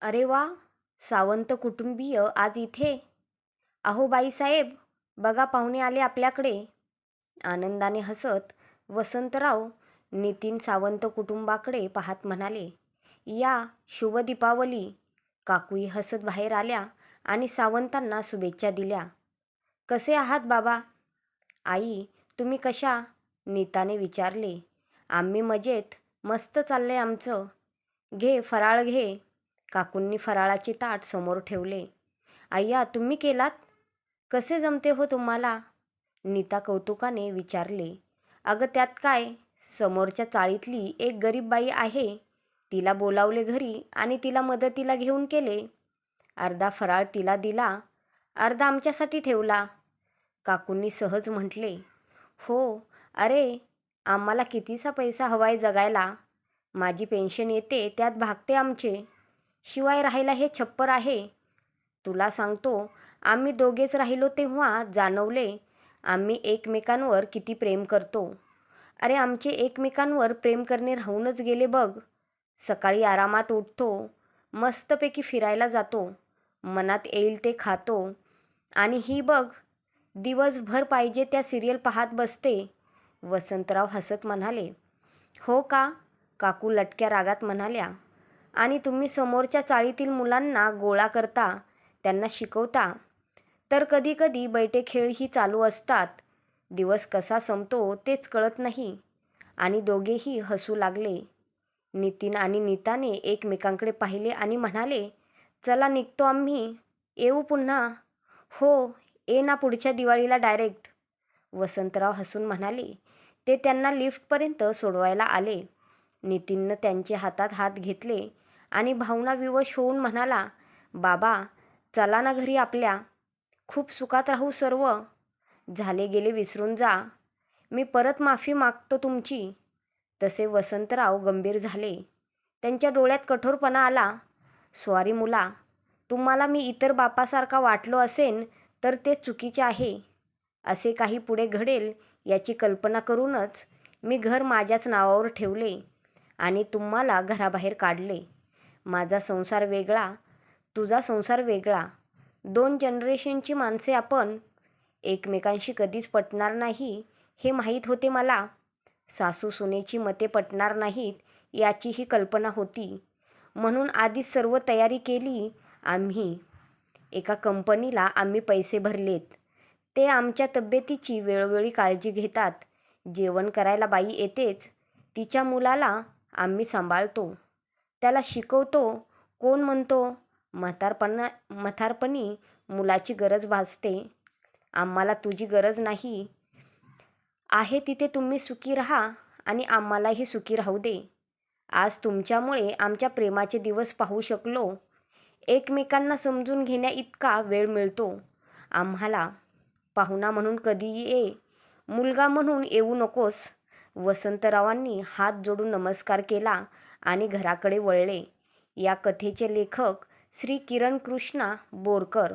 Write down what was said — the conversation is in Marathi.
अरे वा, सावंत कुटुंबीय आज इथे. अहो बाईसाहेब, बघा पाहुणे आले आपल्याकडे. आनंदाने हसत वसंतराव नितीन सावंत कुटुंबाकडे पाहत म्हणाले, या शुभ दीपावली. काकूही हसत बाहेर आल्या आणि सावंतांना शुभेच्छा दिल्या. कसे आहात बाबा? आई, तुम्ही कशा? नीताने विचारले. आम्ही मजेत, मस्त चाललंय आमचं. घे फराळ घे. काकूंनी फराळाचे ताट समोर ठेवले. आय्या, तुम्ही केलात? कसे जमते हो तुम्हाला? नीता कौतुकाने विचारले. अगं त्यात काय, समोरच्या चाळीतली एक गरीब बाई आहे, तिला बोलावले घरी आणि तिला मदतीला घेऊन केले. अर्धा फराळ तिला दिला, अर्धा आमच्यासाठी ठेवला. काकूंनी सहज म्हटले. हो, अरे आम्हाला कितीसा पैसा हवाय जगायला. माझी पेन्शन येते त्यात भागते आमचे. शिवाय राहायला हे छप्पर आहे. तुला सांगतो, आम्ही दोघेच राहिलो तेव्हा जाणवले आम्ही एकमेकांवर किती प्रेम करतो. अरे आमचे एकमेकांवर प्रेम करणे राहूनच गेले बघ. सकाळी आरामात उठतो, मस्तपैकी फिरायला जातो, मनात येईल ते खातो आणि ही बघ दिवसभर पाहिजे त्या सिरियल पाहत बसते. वसंतराव हसत म्हणाले. हो का? काकू लटक्या रागात म्हणाल्या. आणि तुम्ही समोरच्या चाळीतील मुलांना गोळा करता, त्यांना शिकवता, तर कधी कधी बैठे खेळही चालू असतात. दिवस कसा संपतो तेच कळत नाही. आणि दोघेही हसू लागले. नितीन आणि नीताने एकमेकांकडे पाहिले आणि म्हणाले, चला निघतो आम्ही, येऊ पुन्हा. हो, ये ना पुढच्या दिवाळीला डायरेक्ट. वसंतराव हसून म्हणाले. ते त्यांना लिफ्टपर्यंत सोडवायला आले. नितीननं त्यांचे हातात हात घेतले आणि भावनाविवश होऊन म्हणाला, बाबा चला ना घरी आपल्या. खूप सुखात राहू सर्व. झाले गेले विसरून जा. मी परत माफी मागतो तुमची. तसे वसंतराव गंभीर झाले. त्यांच्या डोळ्यात कठोरपणा आला. सॉरी मुला, तुम्हाला मी इतर बापासारखा वाटलो असेन तर ते चुकीचे आहे. असे काही पुढे घडेल याची कल्पना करूनच मी घर माझ्याच नावावर ठेवले आणि तुम्हाला घराबाहेर काढले. माझा संसार वेगळा, तुझा संसार वेगळा. 2 जनरेशनची माणसे आपण. एकमेकांशी कधीच पटणार नाही हे माहीत होते मला. सासू सुनेची मते पटणार नाहीत याचीही कल्पना होती. म्हणून आधीच सर्व तयारी केली आम्ही. एका कंपनीला आम्ही पैसे भरलेत. ते आमच्या तब्येतीची वेळोवेळी काळजी घेतात. जेवण करायला बाई येतेच. तिच्या मुलाला आम्ही सांभाळतो, त्याला शिकवतो. कोण म्हणतो म्हातारपणी मुलाची गरज भासते. आम्हाला तुझी गरज नाही आहे. तिथे तुम्ही सुखी राहा आणि आम्हालाही सुखी राहू दे. आज तुमच्यामुळे आमच्या प्रेमाचे दिवस पाहू शकलो. एकमेकांना समजून घेण्या इतका वेळ मिळतो आम्हाला. पाहुणा म्हणून कधी ये, मुलगा म्हणून येऊ नकोस. वसंतरावांनी हात जोडून नमस्कार केला आणि घराकडे वळले. या कथेचे लेखक श्री किरण कृष्णा बोरकर.